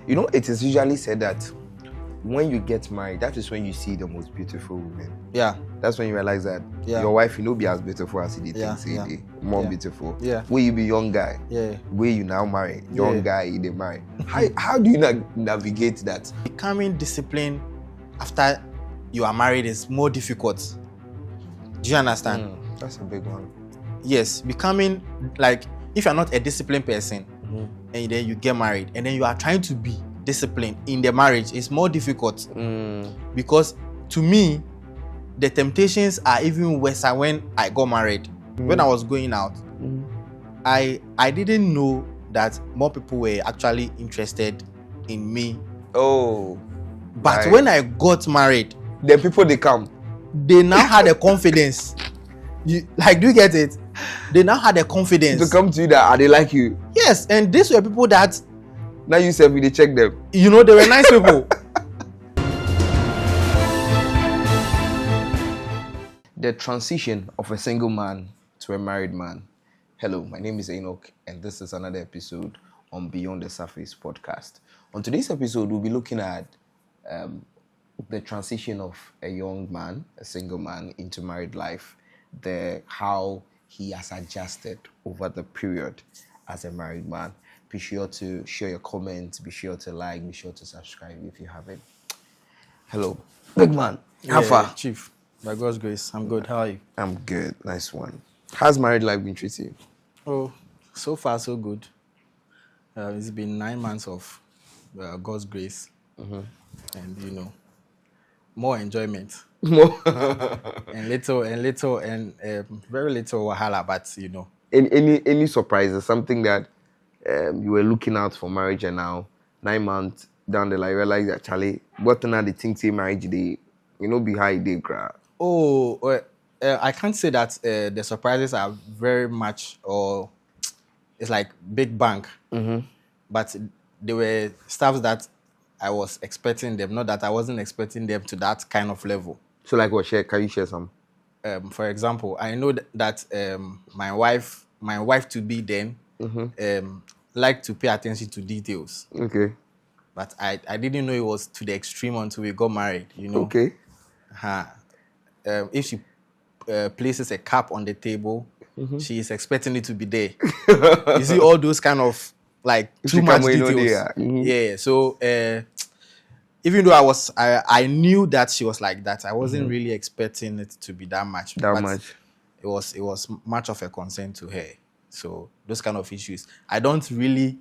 You know, it is usually said that when you get married, that is when you see the most beautiful women. Yeah. That's when you realize that your wife will not be as beautiful as you think, more beautiful. Yeah. Will you be young guy? Yeah. Will you now marry? Young guy, they marry. How do you navigate that? Becoming disciplined after you are married is more difficult. Do you understand? That's a big one. Yes, becoming, like, if you're not a disciplined person and then you get married and then you are trying to be disciplined in the marriage, it's more difficult. Because to me, the temptations are even worse when I got married. When I was going out, I didn't know that more people were actually interested in me. Oh. But when I got married, the people they come. They now had a confidence. Do you get it? They now had a confidence to come to you that they like you. Yes, and these were people that now you said they check them. You know, they were nice people. The transition of a single man to a married man. Hello, my name is Enoch, and this is another episode on Beyond the Surface podcast. On today's episode, we'll be looking at the transition of a young man, a single man, into married life, how he has adjusted over the period as a married man. Be sure to share your comments, be sure to like, be sure to subscribe if you haven't. Hello, big man. How far? Chief, by God's grace, I'm good. How are you? I'm good. Nice one. How's married life been treating you? Oh, so far so good. It's been 9 months of God's grace, and more enjoyment. More and very little wahala, but Any surprises? Something that you were looking out for marriage, and now 9 months down the line, you realize that Charlie, what now the things say marriage they, be high they cry. Oh, I can't say that the surprises are very much, or it's like big bang, but they were stuff that I was expecting them, not that I wasn't expecting them to that kind of level. So like what? Can you share some? For example, I know that my wife to be then liked to pay attention to details. Okay. But I didn't know it was to the extreme until we got married. Okay. If she places a cup on the table, she is expecting it to be there. You see all those kind of like too much details. Yeah. So even though I knew that she was like that, I wasn't really expecting it to be that much. It was much of a concern to her. So those kind of issues, I don't really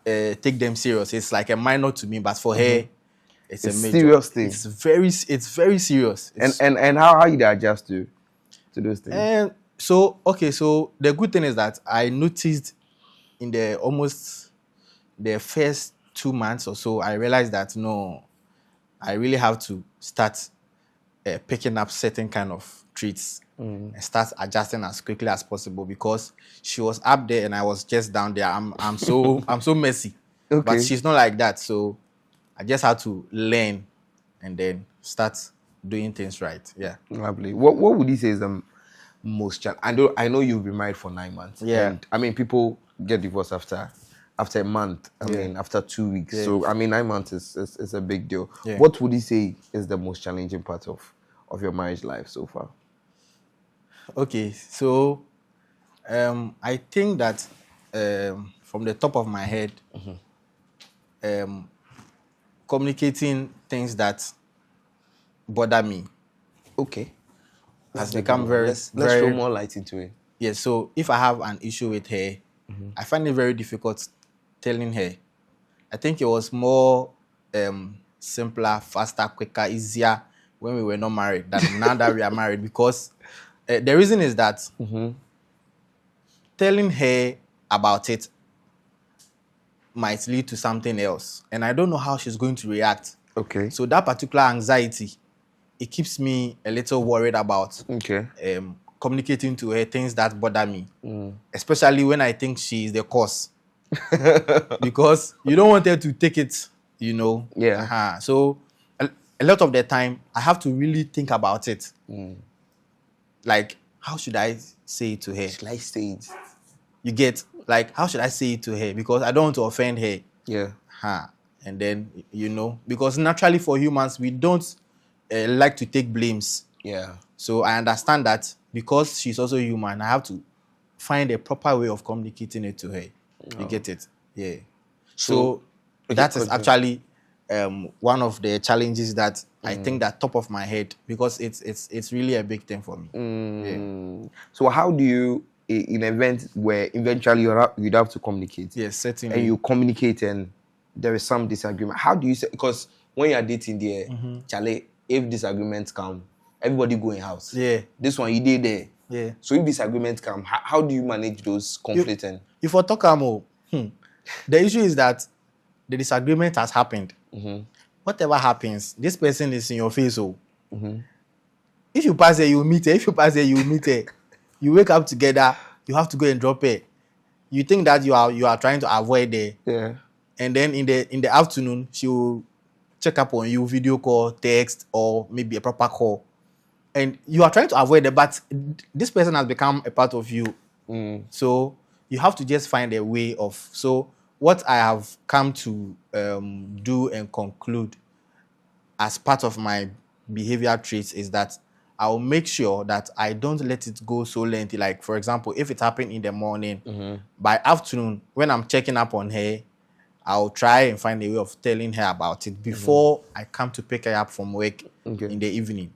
take them serious. It's like a minor to me, but for her, it's a major, serious thing. It's very serious. And how you adjust to those things? So the good thing is that I noticed in the first 2 months or so, I realized that no, I really have to start picking up certain kind of traits and start adjusting as quickly as possible, because she was up there and I was just down there. I'm so messy. Okay. But she's not like that, so I just had to learn and then start doing things right. Yeah. Lovely. What would you say is the most challenging? I know you've been married for 9 months. Yeah. And, I mean, people get divorced after a month. I mean, after 2 weeks. Yeah. So, I mean, 9 months is a big deal. Yeah. What would you say is the most challenging part of your marriage life so far? Okay, so I think that from the top of my head, communicating things that bother me. Okay. Has become very... Let's throw more light into it. Yeah, so if I have an issue with her, I find it very difficult telling her. I think it was more simpler, faster, quicker, easier when we were not married than now that we are married, because the reason is that telling her about it might lead to something else, and I don't know how she's going to react. Okay. So that particular anxiety, it keeps me a little worried about communicating to her things that bother me, especially when I think she is the cause. Because you don't want her to take it, Yeah. So a lot of the time, I have to really think about it. Like, how should I say it to her? Should I say it? You get, like, how should I say it to her? Because I don't want to offend her. Yeah. And then, you know, because naturally for humans, we don't like to take blames. Yeah. So I understand that because she's also human, I have to find a proper way of communicating it to her. You get it? Yeah. So that is actually one of the challenges that I think that top of my head, because it's really a big thing for me. Yeah. So how do you, in events where eventually you'd have to communicate? Yes, certainly. And you communicate and there is some disagreement. How do you say? Because when you're dating there, Charlie, if disagreements come, everybody go in house. Yeah. This one you did there. Yeah. So if disagreements come, how do you manage those conflicts? If I talk about the issue is that the disagreement has happened. Whatever happens, this person is in your face. So if you pass it, you meet her. If you pass it, you meet her. You wake up together. You have to go and drop her. You think that you are trying to avoid her. Yeah. And then in the afternoon, she will check up on you, video call, text, or maybe a proper call. And you are trying to avoid it, but this person has become a part of you. So you have to just find a way of. So what I have come to do and conclude as part of my behavior traits is that I will make sure that I don't let it go so lengthy. Like, for example, if it happened in the morning, by afternoon, when I'm checking up on her, I'll try and find a way of telling her about it before I come to pick her up from work in the evening.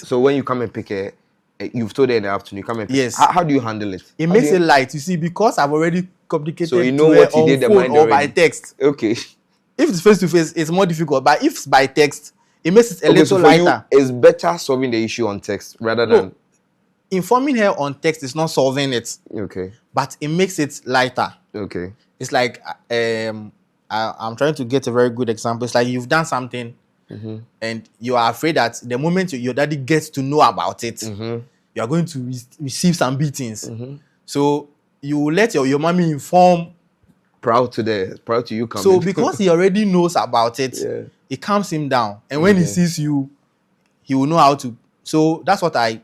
So when you come and pick her, you've told her in the afternoon, you come and pick Yes. How do you handle it? It makes it light, you see, because I've already communicated So you know to her what you on did the phone mind or by already. text. Okay. If it's face to face, it's more difficult. But if it's by text, it makes it a little so for lighter. you, it's better solving the issue on text rather than Informing her on text is not solving it. Okay. But it makes it lighter. Okay. It's like I'm trying to get a very good example. It's like you've done something and you are afraid that the moment your daddy gets to know about it, you are going to receive some beatings. So you let your mommy inform. Proud to you coming. So because he already knows about it, it calms him down. And when he sees you, he will know how to. So that's what I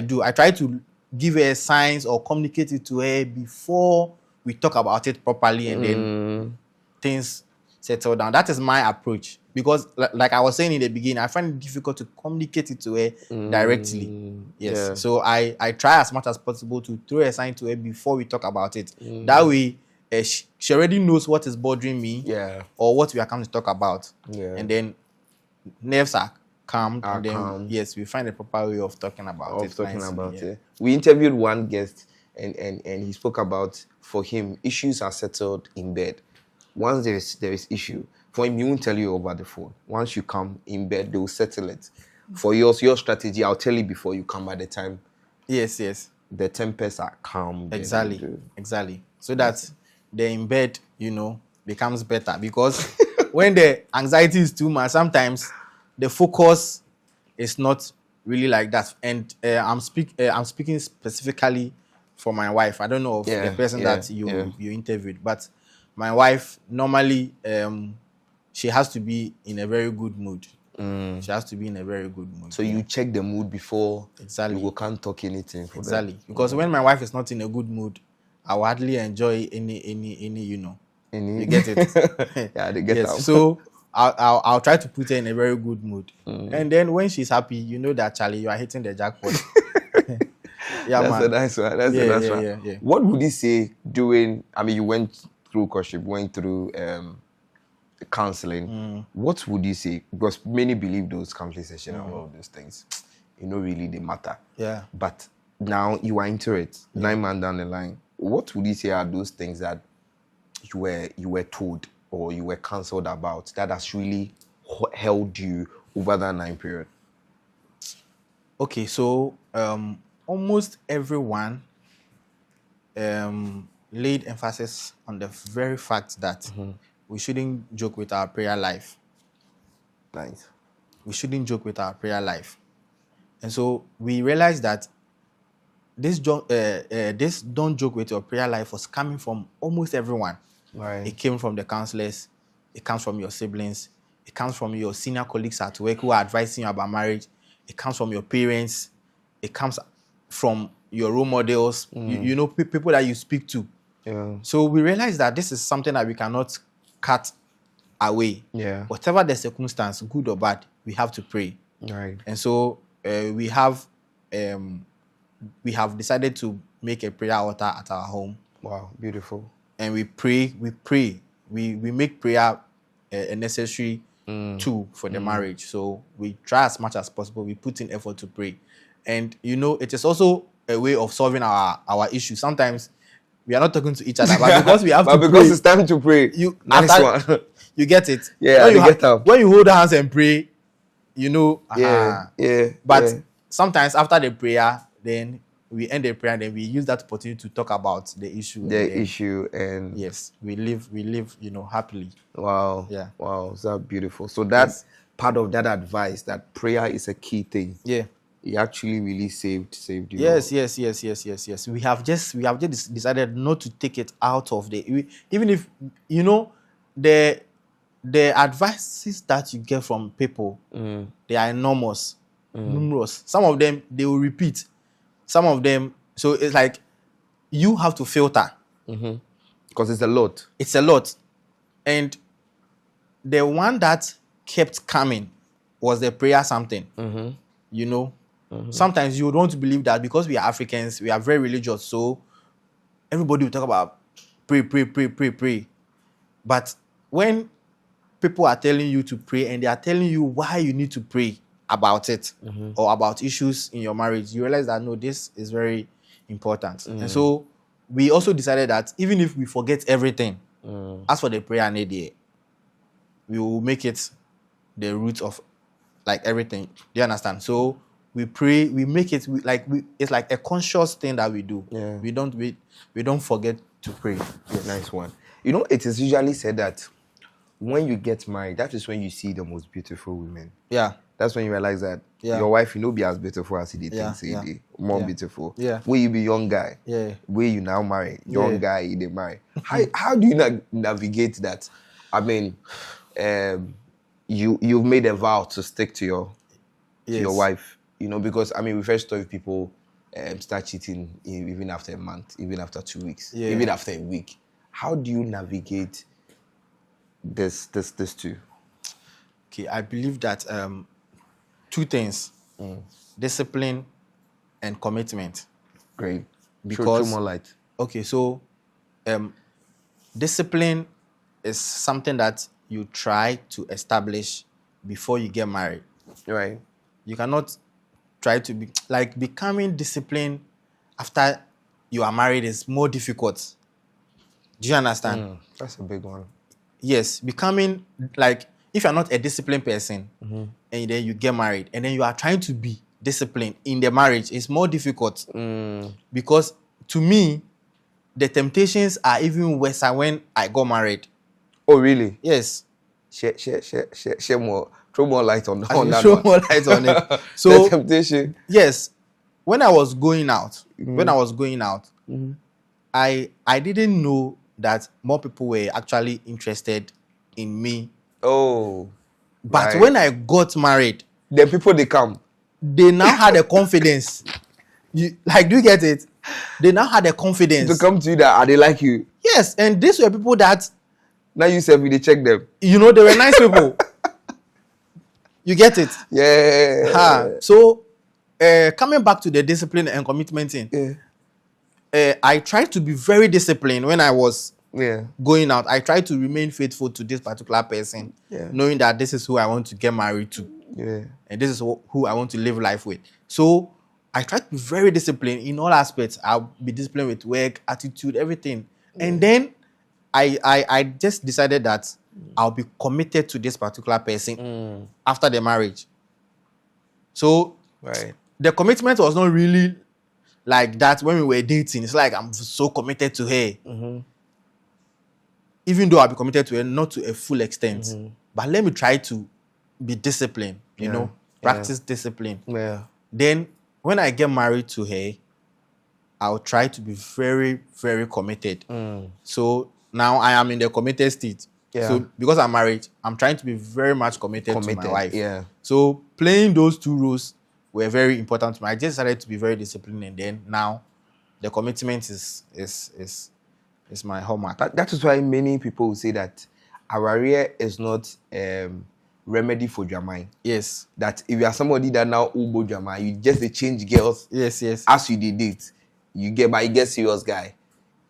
do. I try to give her signs or communicate it to her before we talk about it properly, and then things settle down. That is my approach. Because like I was saying in the beginning, I find it difficult to communicate it to her directly. Yes. Yeah. So I try as much as possible to throw a sign to her before we talk about it. That way, she already knows what is bothering me or what we are coming to talk about. Yeah. And then nerves are calm. And then, yes, we find a proper way of talking about it. We interviewed one guest and he spoke about, for him, issues are settled in bed. Once there is issue, for him, he won't tell you over the phone. Once you come in bed, they will settle it. For your strategy, I'll tell you before you come by the time. Yes. The tempers are calm. Exactly. So that the in bed, becomes better. Because when the anxiety is too much, sometimes the focus is not really like that. And I'm speaking specifically for my wife. I don't know of the person that you interviewed, but my wife normally she has to be in a very good mood. She has to be in a very good mood. So you check the mood before you can't talk anything for them. Because when my wife is not in a good mood, I will hardly enjoy any you get it. Yeah, they get out. So I'll try to put her in a very good mood. And then when she's happy, you know that, Charlie, you are hitting the jackpot. That's a nice one. That's a nice one. Yeah. What would you say during, you went through courtship, went through counseling. What would you say? Because many believe those counseling sessions and all of those things, really they matter. Yeah. But now you are into it, 9 months down the line. What would you say are those things that you were told or you were counseled about that has really held you over that 9 period? Okay, so almost everyone laid emphasis on the very fact that we shouldn't joke with our prayer life. Nice. We shouldn't joke with our prayer life. And so we realized that this don't joke with your prayer life was coming from almost everyone. Right. It came from the counselors. It comes from your siblings. It comes from your senior colleagues at work who are advising you about marriage. It comes from your parents. It comes from your role models, people that you speak to. Yeah. So we realized that this is something that we cannot cut away. Yeah. Whatever the circumstance, good or bad, we have to pray. Right. And so we have decided to make a prayer altar at our home. Wow, beautiful. And we pray. We make prayer a necessary tool for the marriage. So we try as much as possible. We put in effort to pray. And it is also a way of solving our issues. Sometimes we are not talking to each other, but because we have to because pray, it's time to pray. Nice one. You get it? Yeah, when you hold hands and pray, But sometimes after the prayer, then we end the prayer and then we use that opportunity to talk about the issue. And yes, we live, happily. Wow. Yeah. Wow. Is that beautiful? So that's part of that advice, that prayer is a key thing. Yeah. It actually really saved you. Yes. We have just decided not to take it out of even if the advices that you get from people, they are numerous. Some of them they will repeat. Some of them, so it's like you have to filter. Because it's a lot. It's a lot. And the one that kept coming was the prayer something. Sometimes you would want to believe that because we are Africans, we are very religious, so everybody will talk about pray. But when people are telling you to pray and they are telling you why you need to pray about it or about issues in your marriage, you realize that no, this is very important. And so we also decided that even if we forget everything, as for the prayer need, we will make it the root of like everything. Do you understand? So we pray, we make it it's like a conscious thing that we do. Yeah. We don't forget to pray. Yes. Nice one. It is usually said that when you get married, that is when you see the most beautiful women. Yeah. That's when you realize that your wife will not be as beautiful as he did. More beautiful. Yeah. Where you be young guy. Yeah. Where you now marry. Young guy, they marry. How do you navigate that? I mean, you've made a vow to stick to your wife. Because we first saw people start cheating even after a month, even after 2 weeks, even after a week. How do you navigate this two? Okay, I believe that two things: discipline and commitment. Great. Because show more light. Okay, so discipline is something that you try to establish before you get married. Right. You cannot try to be becoming disciplined after you are married is more difficult. Do you understand? That's a big one. Yes, becoming if you're not a disciplined person and then you get married and then you are trying to be disciplined in the marriage, it's more difficult. Because to me, the temptations are even worse when I got married. Oh, really? Yes. Share more. Throw more light on that. Show more light on it. So the temptation. Yes. When I was going out, I didn't know that more people were actually interested in me. Oh. But when I got married, the people they come. They now had a confidence. Do you get it? They now had a confidence to come to you that they like you. Yes, and these were people that now you said we check them. They were nice people. You get it? Yeah. So coming back to the discipline and commitment thing. I tried to be very disciplined when I was going out. I tried to remain faithful to this particular person, knowing that this is who I want to get married to. Yeah. And this is who I want to live life with. So I try to be very disciplined in all aspects. I'll be disciplined with work, attitude, everything. And then I just decided that I'll be committed to this particular person after the marriage. So the commitment was not really like that when we were dating. It's like I'm so committed to her. Even though I'll be committed to her, not to a full extent. But let me try to be disciplined, practice discipline. Yeah. Then when I get married to her, I'll try to be very, very committed. So now I am in the committed state. Yeah. So because I'm married, I'm trying to be very much committed to my wife. Yeah. So playing those two roles were very important to me. I just decided to be very disciplined, and then now the commitment is my hallmark. That is why many people say that Awaria is not remedy for Jamai. Yes. That if you are somebody that now ubo Jamai, you just change girls. Yes. As you did it, you get serious guy.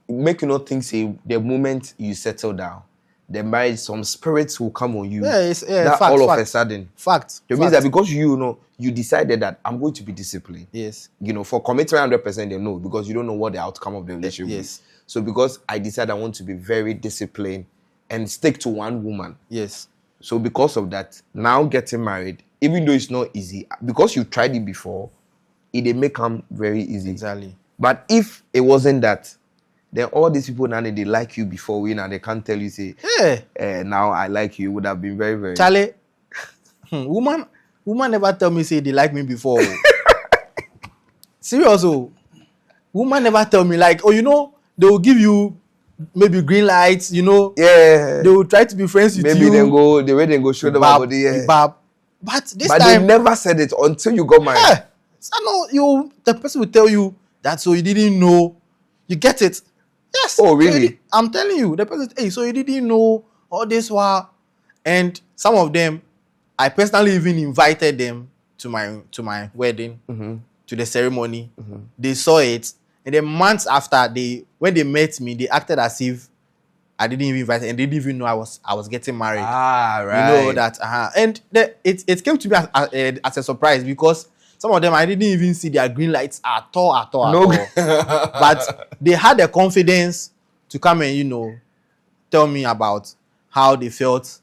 Make you not think say the moment you settle down, the marriage, some spirits will come on you. Fact, all of a sudden. Fact. It means that because you decided that I'm going to be disciplined. Yes. For commitment 100%, they know because you don't know what the outcome of the relationship is. So because I decided I want to be very disciplined and stick to one woman. Yes. So because of that, now getting married, even though it's not easy, because you tried it before, it may come very easy. Exactly. But if it wasn't that, then all these people now they like you before we now they can't tell you say now I like you, would have been very, very Charlie. Woman never tell me say they like me before. Serious. Woman never tell me like, they will give you maybe green lights, Yeah. They will try to be friends with maybe you. Maybe the way they go show them about the But this time they never said it until you got married. Yeah. So the person will tell you that so you didn't know. You get it? Yes. Oh, really? So I'm telling you, the person, hey, so you didn't know all this while. And some of them, I personally even invited them to my wedding, to the ceremony. They saw it. And then months after, when they met me, they acted as if I didn't even invite them, and they didn't even know I was getting married. Ah, right. You know that. And it came to me as a surprise because some of them I didn't even see their green lights at all. But they had the confidence to come and tell me about how they felt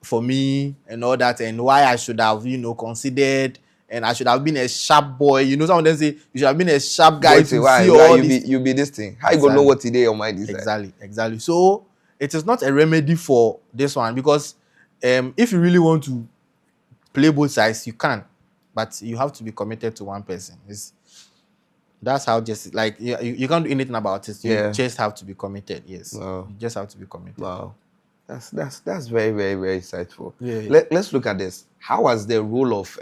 for me and all that, and why I should have considered, and I should have been a sharp boy. Some of them say you should have been a sharp guy to see all this. You be this thing. How you gonna know what today on my design? Exactly. So it is not a remedy for this one because if you really want to play both sides, you can. But you have to be committed to one person. That's how you can't do anything about it. You just have to be committed. Yes. Wow. You just have to be committed. Wow. That's very, very, very insightful. Yeah. Let's look at this. How was the role of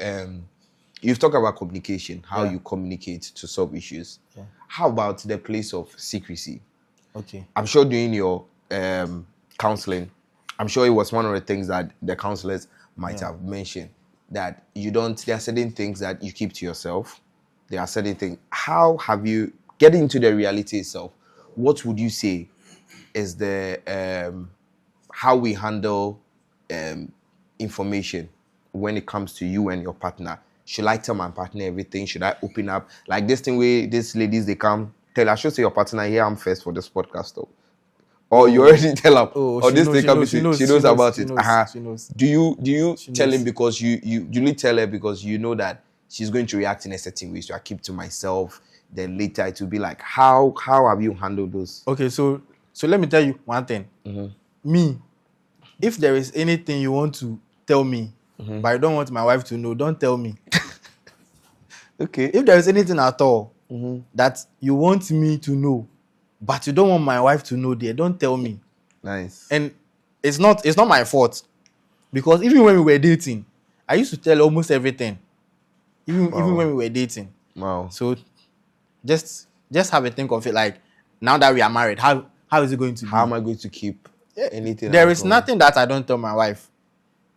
you've talked about communication, how you communicate to solve issues. Yeah. How about the place of secrecy? Okay. I'm sure during your counseling, I'm sure it was one of the things that the counselors might have mentioned. That there are certain things that you keep to yourself. There are certain things. How have you get into the reality itself? What would you say is the how we handle information when it comes to you and your partner? Should I tell my partner everything? Should I open up? Like this thing where these ladies they come tell, I should say your partner here I'm first for this podcast though. Or you already tell her. Or this thing come she knows about it. She knows. Do you tell him because you really tell her because you know that she's going to react in a certain way, so I keep to myself. Then later it will be like, how have you handled those? Okay, so let me tell you one thing. Me, if there is anything you want to tell me, but I don't want my wife to know, don't tell me. Okay. If there is anything at all that you want me to know, but you don't want my wife to know, don't tell me. Nice. And it's not my fault. Because even when we were dating, I used to tell almost everything. Even when we were dating. Wow. So just have a think of it like, now that we are married, how is it going to be? How am I going to keep anything? There is nothing that I don't tell my wife.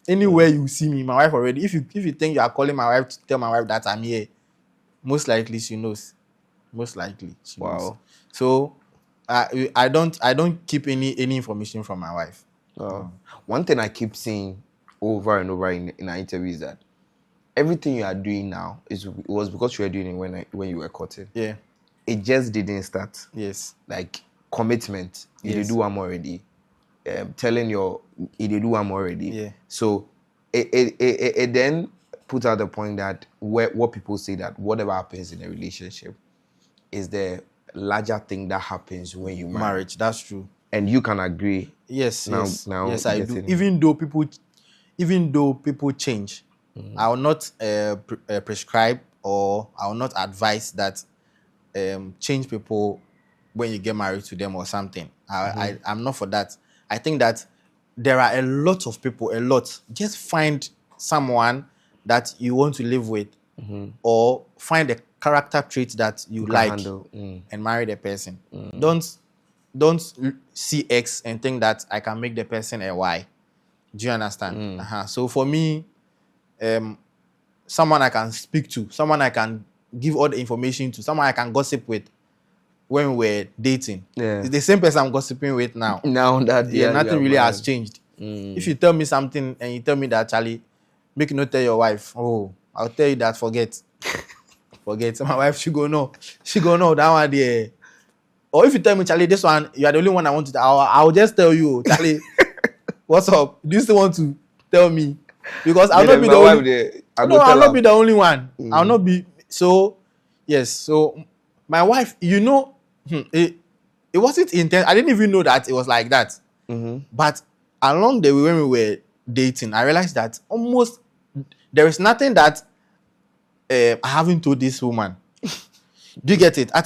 Anywhere you see me, my wife already. If you think you are calling my wife to tell my wife that I'm here, most likely she knows. Most likely she knows. Wow. So I don't keep any information from my wife. One thing I keep seeing over and over in our interviews is that everything you are doing now was because you were doing it when you were courting. Yeah. It just didn't start. Yes. Like commitment, you did do them already. Telling you did do them already. Yeah. So it then put out the point that what people say that whatever happens in a relationship is the larger thing that happens when you marry. Marriage, that's true. And you can agree. Yes, yes, I do. it. Even though people change, I will not prescribe or I will not advise that change people when you get married to them or something. I'm not for that. I think that there are a lot of people, just find someone that you want to live with or find a character trait that you like and marry the person. Don't see X and think that I can make the person a Y. Do you understand? So for me, someone I can speak to, someone I can give all the information to, someone I can gossip with when we were dating. Yeah. It's the same person I'm gossiping with now. Now that nothing really has changed. If you tell me something and you tell me that, Charlie, make you not tell your wife. Oh, I'll tell you that, forget. Forget. So my wife, she go know that one there. Or if you tell me, Charlie, this one, you are the only one I want to, I'll just tell you, Charlie, what's up? Do you still want to tell me? Because I'll not be the only. I'll not be the only one. I'll not be. So, yes. So, my wife, it wasn't intense. I didn't even know that it was like that. But along the way when we were dating, I realized that almost there is nothing that I haven't told this woman. Do you get it? I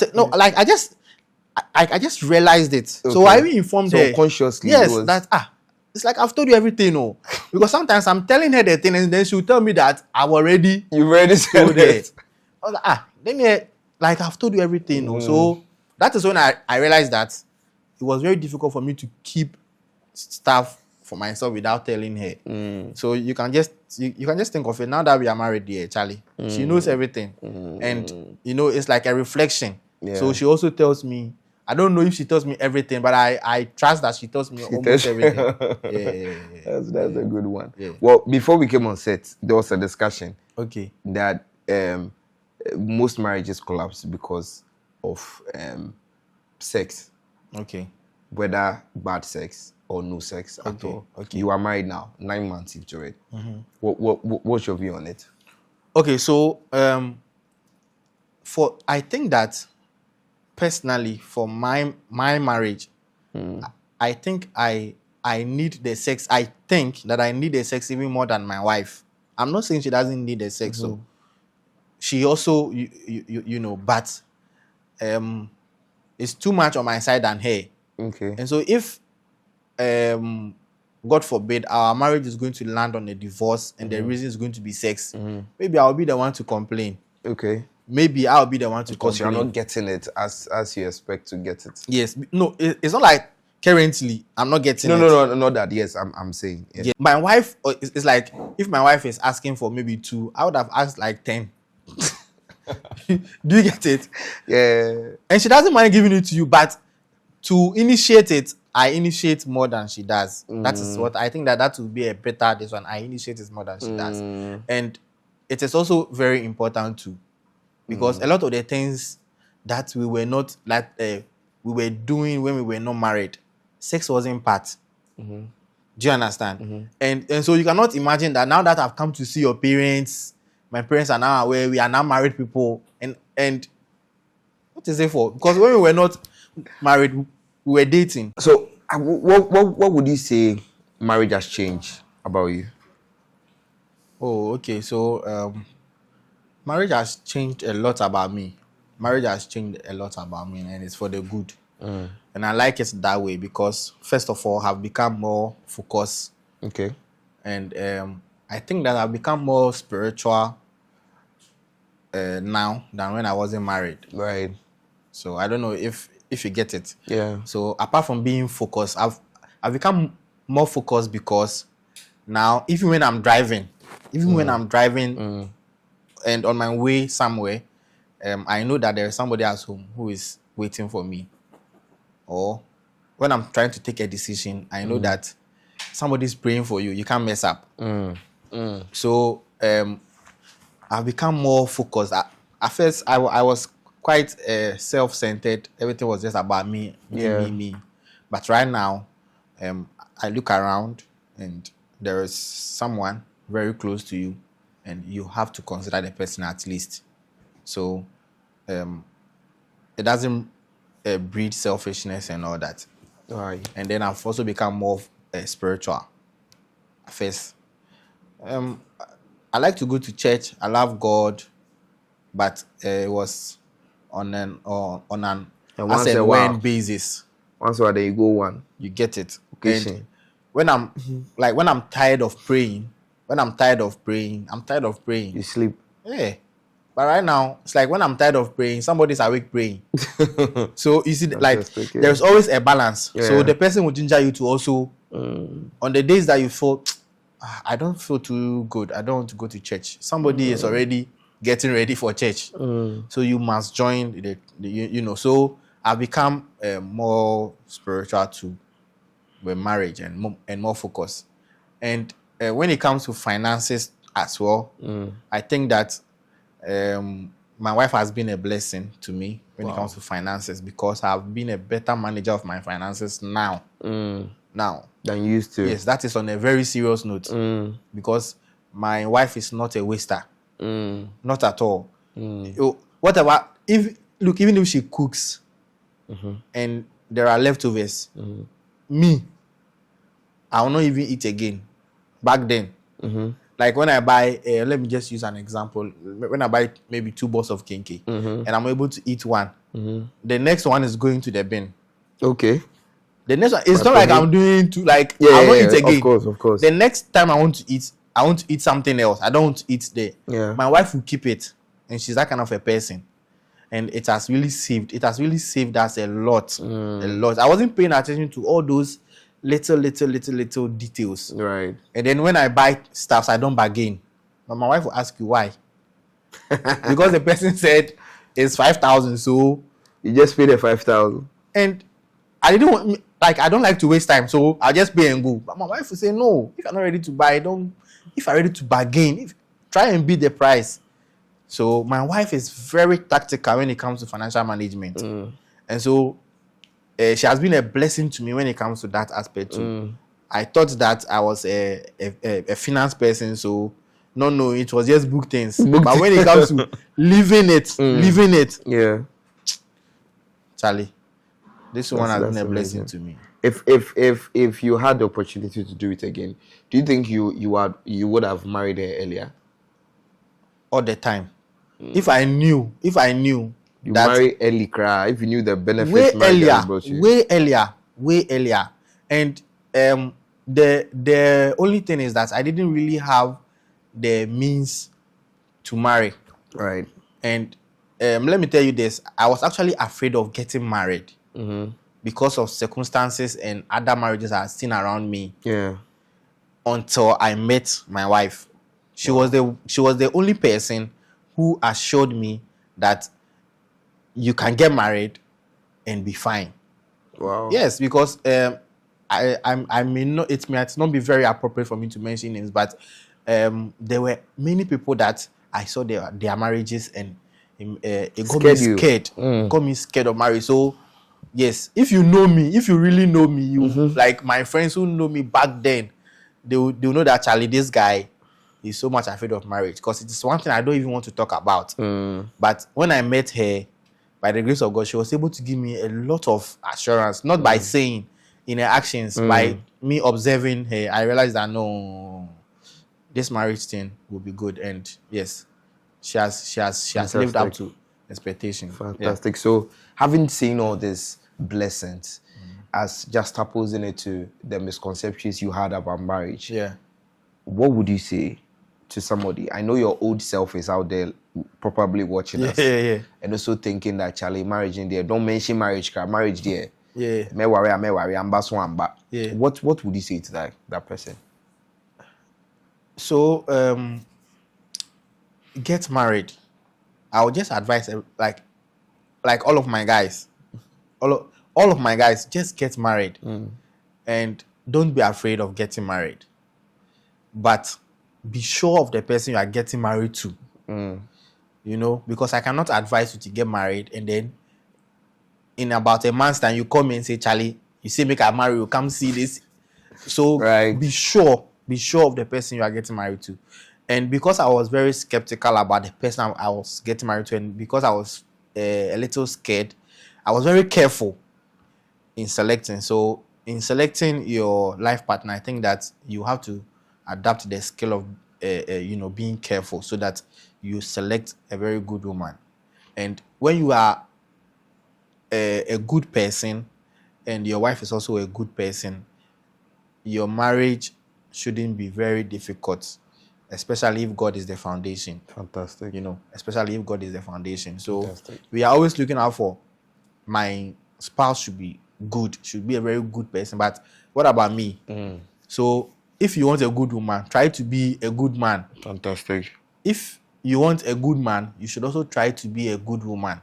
just realized it. Okay. So I even informed her consciously. Yes, it's like I've told you everything, no. Because sometimes I'm telling her the thing and then she'll tell me that You've already told her. I was like, I've told you everything, no. So that is when I realized that it was very difficult for me to keep stuff for myself without telling her. So you can just think of it now that we are married, dear Charlie. She knows everything, and it's like a reflection. Yeah. So she also tells me. I don't know if she tells me everything, but I trust that she tells me almost everything. Yeah. That's a good one. Yeah. Well, before we came on set, there was a discussion. Okay. That most marriages collapse because of sex. Okay. Whether bad sex or no sex at all. Okay. You are married now, 9 months into it. What's your view on it? Okay, so I think that personally for my marriage, I think I need the sex. I think that I need the sex even more than my wife. I'm not saying she doesn't need the sex, so she also but it's too much on my side than her. Okay. And so if God forbid our marriage is going to land on a divorce and the reason is going to be sex, maybe I'll be the one to complain. Okay. Maybe I'll be the one to complain. Because you're not getting it as you expect to get it. Yes. No, it's not like currently I'm not getting it. No, not that. Yes, I'm saying. Yes. Yeah. My wife, it's like if my wife is asking for maybe 2, I would have asked like 10. Do you get it? Yeah. And she doesn't mind giving it to you, but to initiate it, I initiate more than she does. That is what I think that will be a better this one. I initiate it more than she does. And it is also very important too. Because a lot of the things that we were not we were doing when we were not married, sex wasn't part. Do you understand? And so you cannot imagine that now that I've come to see your parents, my parents are now aware we are now married people, and what is it for? Because when we were not married, we were dating. So what would you say marriage has changed about you? Oh, okay. So marriage has changed a lot about me. Marriage has changed a lot about me, and it's for the good. And I like it that way because, first of all, I've become more focused. Okay. And I think that I've become more spiritual now than when I wasn't married. Right. So I don't know if you get it. Yeah. So apart from being focused, I've become more focused because now, even when I'm driving, and on my way somewhere, I know that there is somebody else home who is waiting for me. Or when I'm trying to take a decision, I know that somebody's praying for you. You can't mess up. So I've become more focused. At first, I was quite self-centered. Everything was just about me, me. But right now, I look around and there is someone very close to you, and you have to consider the person at least. So it doesn't breed selfishness and all that. Right. And then I've also become more spiritual. First, I like to go to church. I love God, but it was on an as a when basis. Once a while, there you go one. You get it. Okay. And when I'm tired of praying, I'm tired of praying. You sleep. Yeah. But right now, it's like when I'm tired of praying, somebody's awake praying. So you see, there's always a balance. Yeah. So the person will ginger you to also, on the days that you feel, I don't feel too good. I don't want to go to church. Somebody is already getting ready for church. So you must join So I've become more spiritual to marriage and more focused. And when it comes to finances as well, I think that my wife has been a blessing to me when it comes to finances, because I've been a better manager of my finances now. Now than you used to. Yes, that is on a very serious note, because my wife is not a waster, not at all. Whatever, even if she cooks and there are leftovers, me, I will not even eat again. Back then, like when I buy, let me just use an example. When I buy maybe 2 balls of kinky and I'm able to eat one, the next one is going to the bin. Okay. The next one, it's not like I'm doing to like I won't eat again. Of course. The next time I want to eat something else. I don't want to eat there. Yeah. My wife will keep it, and she's that kind of a person, and it has really saved us a lot, a lot. I wasn't paying attention to all those little details. Right. And then when I buy stuff, I don't bargain. But my wife will ask you why, because the person said it's 5,000, so you just pay the 5,000. And I didn't want, I don't like to waste time, so I'll just pay and go. But my wife will say, no, if you're not ready to buy, don't. If you're ready to bargain, try and beat the price. So my wife is very tactical when it comes to financial management. And so she has been a blessing to me when it comes to that aspect too. I thought that I was a finance person, so no, it was just book things. But when it comes to living it, yeah, Charlie, this one has been a blessing to me. If you had the opportunity to do it again, do you think you would have married her earlier? All the time. If I knew you that marry early, cry. If you knew the benefits, way earlier. And the only thing is that I didn't really have the means to marry. Right. And let me tell you this, I was actually afraid of getting married because of circumstances and other marriages I had seen around me. Yeah. Until I met my wife. She was the only person who assured me that you can get married and be fine. Wow. Yes, because I may not, it might not be very appropriate for me to mention names, but there were many people that I saw their marriages and it got me scared. Got me scared of marriage. So yes, if you know me, if you really know me, you like my friends who know me back then, they'll know that Charlie, this guy is so much afraid of marriage, because it's one thing I don't even want to talk about. But when I met her, by the grace of God, she was able to give me a lot of assurance, not by saying, in her actions, by me observing her. I realized that no, this marriage thing will be good, and yes, she has lived up to expectation. Fantastic. Yeah. So, having seen all these blessings, as just opposing it to the misconceptions you had about marriage, what would you say to somebody? I know your old self is out there probably watching us, and also thinking that Charlie, marriage in there, don't mention marriage there. Me worry, I'm back one back. What would you say to that person? So get married. I would just advise like all of my guys, all of my guys, just get married, and don't be afraid of getting married, but be sure of the person you are getting married to. You know, because I cannot advise you to get married and then in about a month's time you come and say, Charlie, you say make I marry you, come see this. So be sure of the person you are getting married to. And because I was very skeptical about the person I was getting married to, and because I was a little scared, I was very careful in selecting. So in selecting your life partner, I think that you have to adapt the skill of being careful, so that you select a very good woman. And when you are a good person and your wife is also a good person, your marriage shouldn't be very difficult, especially if God is the foundation. Fantastic. You know, especially if God is the foundation. So we are always looking out for, my spouse should be good, should be a very good person. But what about me? So if you want a good woman, try to be a good man. Fantastic. If you want a good man, you should also try to be a good woman.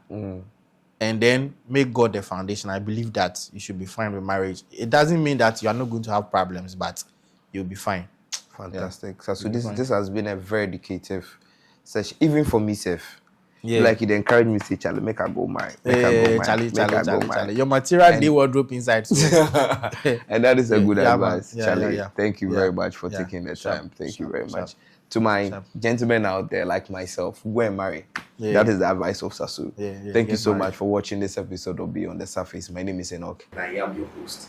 And then make God the foundation. I believe that you should be fine with marriage. It doesn't mean that you are not going to have problems, but you'll be fine. Fantastic. Yeah. So this has been a very educative session, even for myself. Yeah. Like it encouraged me to say, Charlie, make her go marry. Charlie. Your material day wardrobe inside. So. And that is a good advice, Charlie. Thank you very much for taking the time. Thank you very much. To my gentlemen out there like myself, go and marry. That is the advice of Sasu. Thank you so much for watching this episode of Beyond the Surface. My name is Enoch. I am your host.